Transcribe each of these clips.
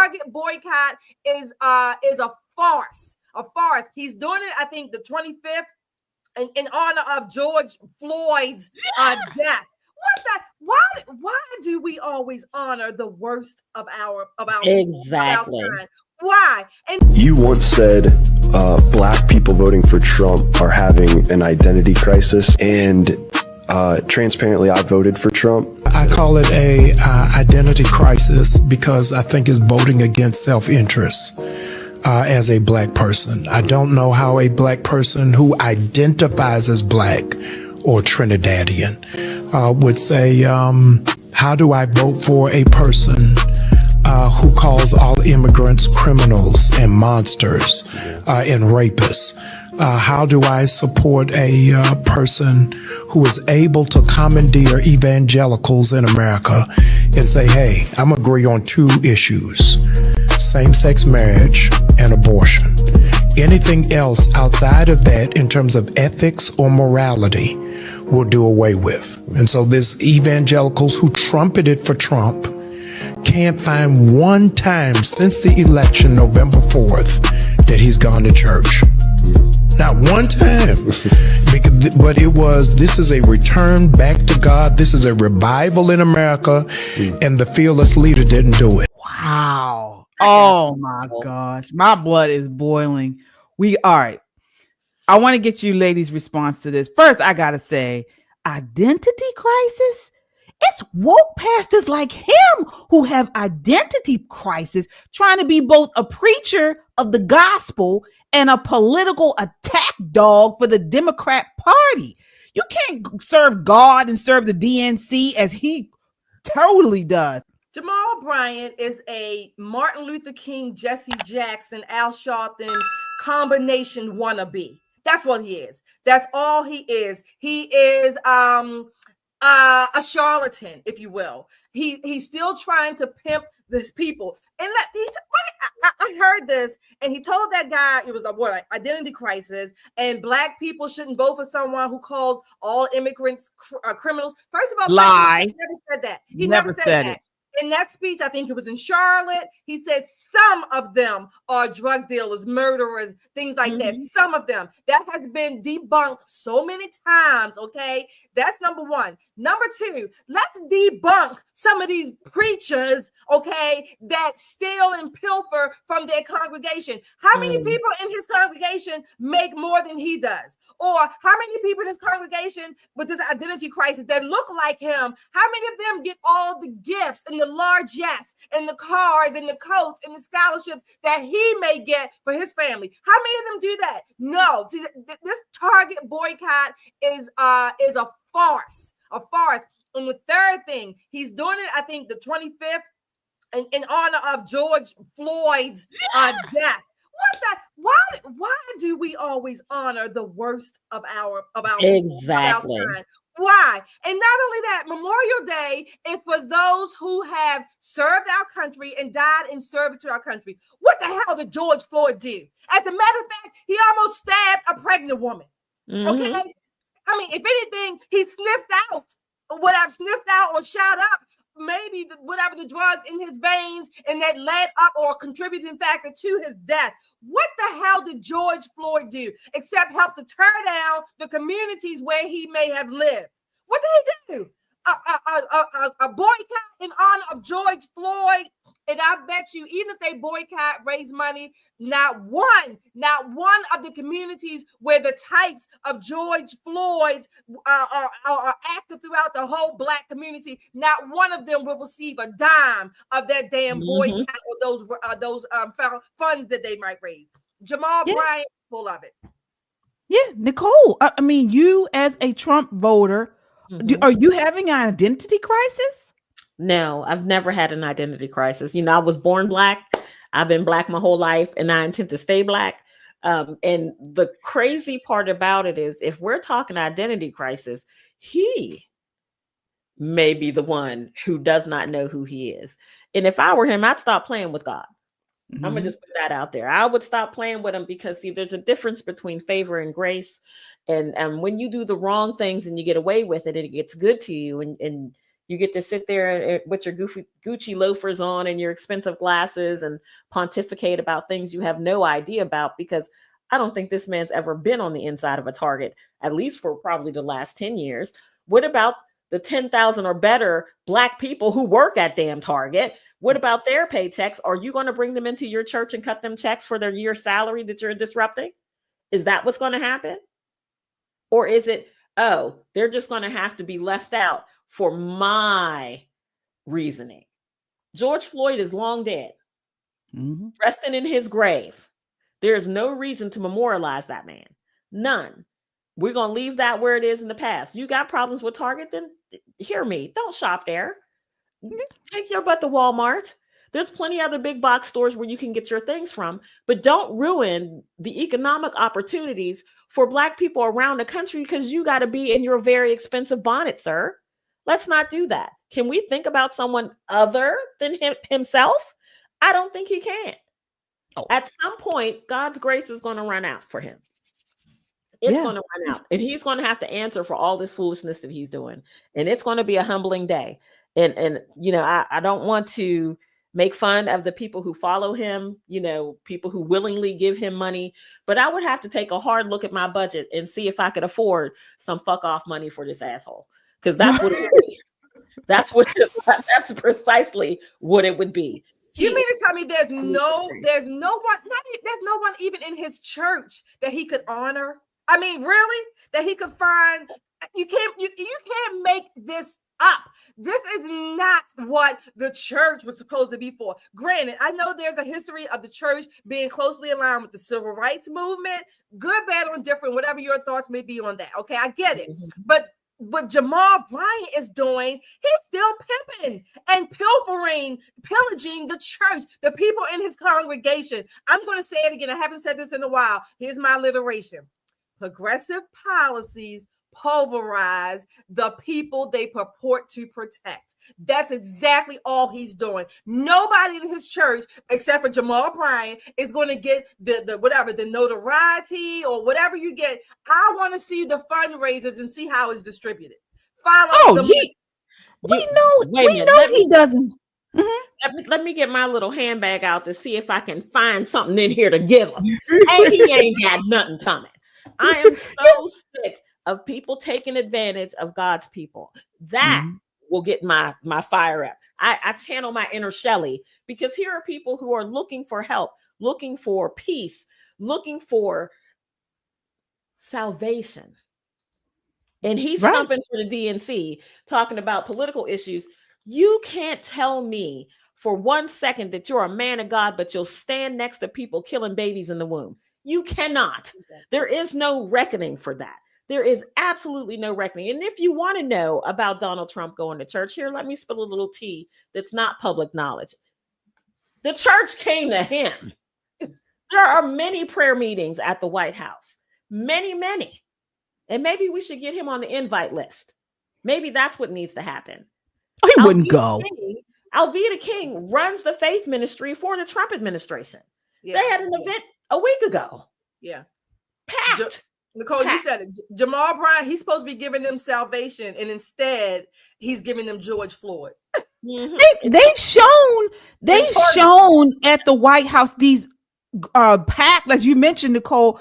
Target boycott is a farce. A farce. He's doing it, I think, the 25th in honor of George Floyd's death. Why do we always honor the worst of our exactly of our time? Why? And you once said black people voting for Trump are having an identity crisis, and transparently, I voted for Trump. I call it a identity crisis because I think it's voting against self-interest. As a black person, I don't know how a black person who identifies as black or Trinidadian would say, how do I vote for a person who calls all immigrants criminals and monsters and rapists? How do I support a person who is able to commandeer evangelicals in America and say, hey, I'm agree on two issues: same-sex marriage and abortion. Anything else outside of that in terms of ethics or morality we'll do away with. And so this evangelicals who trumpeted for Trump can't find one time since the election, November 4th, that he's gone to church. Not one time. But this is a return back to God. This is a revival in America, and the fearless leader didn't do it. Wow. Oh my gosh. My blood is boiling. All right. I want to get you ladies' response to this. First, I got to say, identity crisis? It's woke pastors like him who have identity crisis, trying to be both a preacher of the gospel and a political attack dog for the Democrat Party. You can't serve God and serve the DNC as he totally does. Jamal Bryant is a Martin Luther King, Jesse Jackson, Al Sharpton combination wannabe. That's what he is. That's all he is. He is a charlatan, if you will. He's still trying to pimp these people. And I heard this, and he told that guy it was identity crisis, and black people shouldn't vote for someone who calls all immigrants criminals. First of all, lie. He never said that. He never said that. It. In that speech, I think it was in Charlotte, he said some of them are drug dealers, murderers, things like that. Some of them. That has been debunked so many times, okay? That's number one. Number two, let's debunk some of these preachers, okay, that steal and pilfer from their congregation. How many people in his congregation make more than he does? Or how many people in his congregation with this identity crisis that look like him, how many of them get all the gifts and the largesse and the cars and the coats and the scholarships that he may get for his family? How many of them do that? No. This Target boycott is a farce. A farce. And the third thing, he's doing it, I think, the 25th in honor of George Floyd's death. Why do we always honor the worst of our exactly of our time? Why? And not only that, Memorial Day is for those who have served our country and died in service to our country. What the hell did George Floyd do? As a matter of fact, he almost stabbed a pregnant woman. Okay? I mean, if anything, he sniffed out or shot up maybe whatever the drugs in his veins, and that led up or contributing factor to his death. What the hell did George Floyd do except help to tear down the communities where he may have lived? What did he do? A boycott in honor of George Floyd. And I bet you, even if they boycott, raise money, not one of the communities where the types of George Floyd are active throughout the whole Black community, not one of them will receive a dime of that damn boycott or those funds that they might raise. Jamal Bryant, full of it. Yeah, Nicole. I mean, you as a Trump voter, are you having an identity crisis? No, I've never had an identity crisis. You know, I was born Black. I've been Black my whole life, and I intend to stay Black. And the crazy part about it is, if we're talking identity crisis, he may be the one who does not know who he is. And if I were him, I'd stop playing with God. I'm going to just put that out there. I would stop playing with him because, see, there's a difference between favor and grace. And when you do the wrong things and you get away with it, it gets good to you. And You get to sit there with your Gucci loafers on and your expensive glasses and pontificate about things you have no idea about, because I don't think this man's ever been on the inside of a Target, at least for probably the last 10 years. What about the 10,000 or better Black people who work at damn Target? What about their paychecks? Are you going to bring them into your church and cut them checks for their year's salary that you're disrupting? Is that what's going to happen? Or is it, oh, they're just going to have to be left out for my reasoning? George Floyd is long dead, resting in his grave. There's no reason to memorialize that man. None. We're going to leave that where it is in the past. You got problems with Target? Then hear me. Don't shop there. Take your butt to Walmart. There's plenty of other big box stores where you can get your things from, but don't ruin the economic opportunities for Black people around the country because you got to be in your very expensive bonnet, sir. Let's not do that. Can we think about someone other than himself? I don't think he can. Oh. At some point, God's grace is going to run out for him. It's going to run out, and he's going to have to answer for all this foolishness that he's doing. And it's going to be a humbling day. And you know, I don't want to make fun of the people who follow him, you know, people who willingly give him money, but I would have to take a hard look at my budget and see if I could afford some fuck off money for this asshole. Because that's what it would be. That's precisely what it would be. You mean to tell me there's no one even in his church that he could honor? I mean, really? That he could find? You can't make this up. This is not what the church was supposed to be for. Granted, I know there's a history of the church being closely aligned with the civil rights movement. Good, bad, or indifferent, whatever your thoughts may be on that. Okay, I get it. But what Jamal Bryant is doing, he's still pimping and pillaging the church, the people in his congregation. I'm going to say it again. I haven't said this in a while. Here's my alliteration. Progressive policies pulverize the people they purport to protect. That's exactly all he's doing. Nobody in his church, except for Jamal Bryant, is going to get the notoriety or whatever you get. I want to see the fundraisers and see how it's distributed. We know he doesn't. Let me get my little handbag out to see if I can find something in here to give him. And he ain't got nothing coming. I am so sick of people taking advantage of God's people. That will get my fire up. I channel my inner Shelley, because here are people who are looking for help, looking for peace, looking for salvation. And he's stumping for the DNC, talking about political issues. You can't tell me for 1 second that you're a man of God, but you'll stand next to people killing babies in the womb. You cannot. There is no reckoning for that. There is absolutely no reckoning. And if you want to know about Donald Trump going to church, here, let me spill a little tea that's not public knowledge. The church came to him. There are many prayer meetings at the White House. Many, many. And maybe we should get him on the invite list. Maybe that's what needs to happen. He wouldn't go. Alveda King runs the faith ministry for the Trump administration. Yeah. They had an event a week ago. Yeah. Packed. Nicole, you said it. Jamal Bryant, he's supposed to be giving them salvation, and instead he's giving them George Floyd. They've shown at the White House these packed, as you mentioned, Nicole,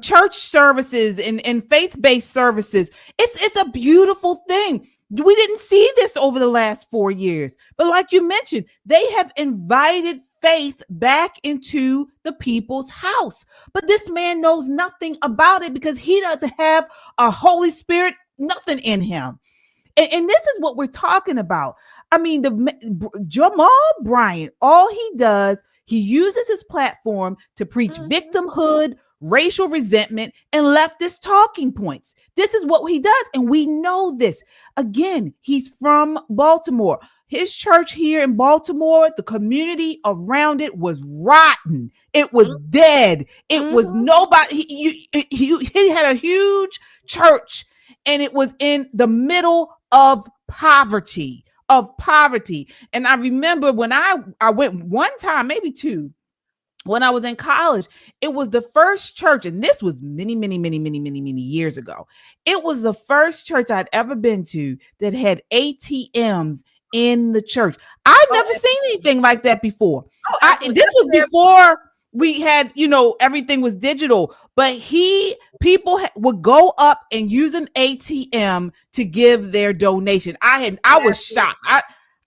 church services and faith-based services. It's a beautiful thing. We didn't see this over the last 4 years, but like you mentioned, they have invited faith back into the people's house. But this man knows nothing about it because he doesn't have a Holy Spirit, nothing in him. And this is what we're talking about. I mean, Jamal Bryant, all he does, he uses his platform to preach victimhood, racial resentment, and leftist talking points. This is what he does. And we know this. Again, he's from Baltimore. His church here in Baltimore, the community around it was rotten. It was dead. It was nobody. He had a huge church, and it was in the middle of poverty. And I remember when I went one time, maybe two, when I was in college, it was the first church, and this was many, many, many, many, many, many years ago. It was the first church I'd ever been to that had ATMs in the church. I'd never seen anything like that before. This was before we had, everything was digital, but people would go up and use an ATM to give their donation. I was shocked.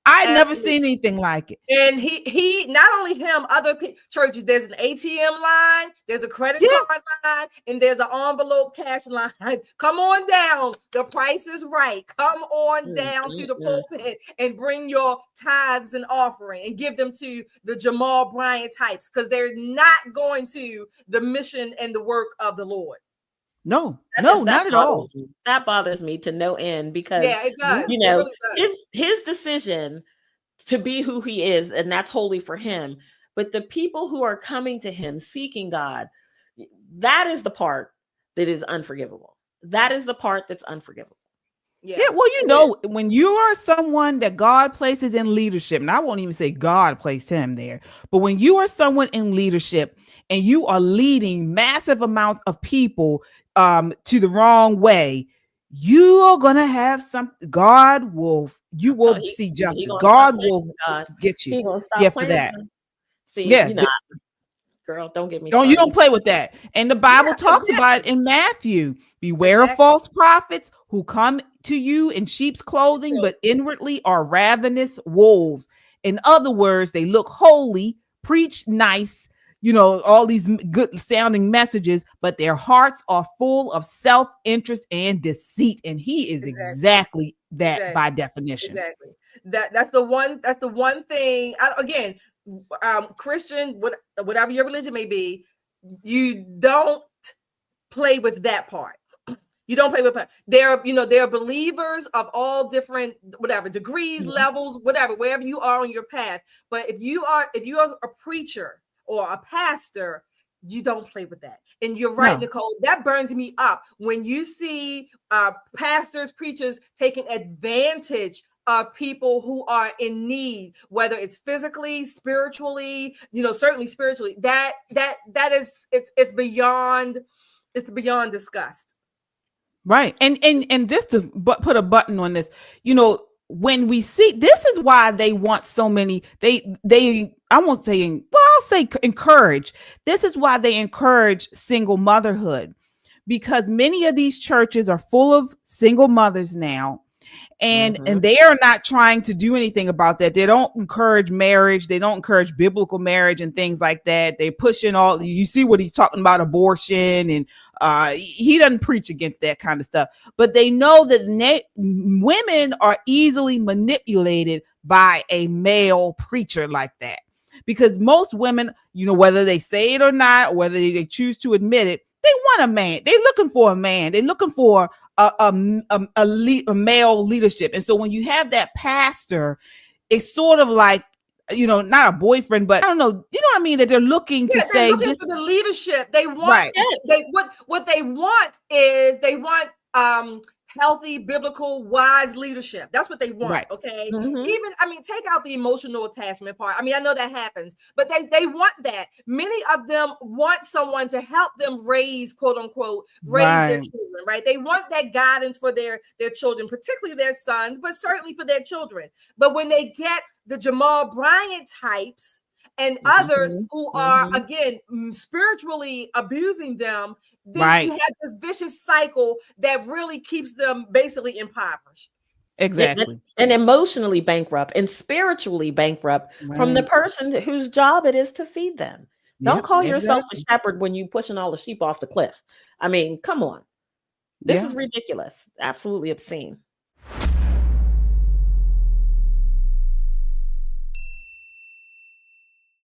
I'd never seen anything like it. And he not only him, other churches, there's an ATM line, there's a credit card line, and there's an envelope cash line. Come on down. The price is right. Come on down to the pulpit and bring your tithes and offering and give them to the Jamal Bryant types, because they're not going to the mission and the work of the Lord. No, not at all. That bothers me to no end, because it does. It really does. His decision to be who he is, and that's holy for him. But the people who are coming to him seeking God, that is the part that is unforgivable. That is the part that's unforgivable. Yeah, well, when you are someone that God places in leadership, and I won't even say God placed him there, but when you are someone in leadership and you are leading massive amounts of people to the wrong way, you are gonna have some. You will see justice. God will get you. For that. See, girl, don't get me. You don't play with that. And the Bible talks about it in Matthew. Beware of false prophets who come to you in sheep's clothing, but inwardly are ravenous wolves. In other words, they look holy, preach nice, all these good sounding messages, but their hearts are full of self-interest and deceit. And he is exactly that by definition. Exactly. That's the one thing. Again, Christian, whatever your religion may be, you don't play with that part. You don't play with it. There are believers of all different degrees, levels, wherever you are on your path. But if you are a preacher or a pastor, you don't play with that. And you're right, Nicole, that burns me up when you see pastors, preachers taking advantage of people who are in need, whether it's physically, spiritually, certainly spiritually. That is it's beyond disgust. Right. And just to put a button on this, when we see, this is why they want so many, I won't say, I'll say encourage. This is why they encourage single motherhood, because many of these churches are full of single mothers now. And they are not trying to do anything about that. They don't encourage marriage. They don't encourage biblical marriage and things like that. They push in you see what he's talking about, abortion, and he doesn't preach against that kind of stuff. But they know that women are easily manipulated by a male preacher like that, because most women, whether they say it or not, or whether they choose to admit it, they want a man. They're looking for a man. They're looking for a male leadership. And so when you have that pastor, it's sort of like, not a boyfriend, but I don't know, what I mean? That they're looking to say, looking for the leadership. They want, what they want is healthy, biblical, wise leadership. That's what they want. Right. Okay. Even, take out the emotional attachment part. I know that happens, but they want that. Many of them want someone to help them raise, quote unquote, their children, right? They want that guidance for their children, particularly their sons, but certainly for their children. But when they get the Jamal Bryant types and others who are, again, spiritually abusing them, then you have this vicious cycle that really keeps them basically impoverished. Exactly. And emotionally bankrupt and spiritually bankrupt from the person whose job it is to feed them. Don't call yourself a shepherd when you're pushing all the sheep off the cliff. Come on. This is ridiculous. Absolutely obscene.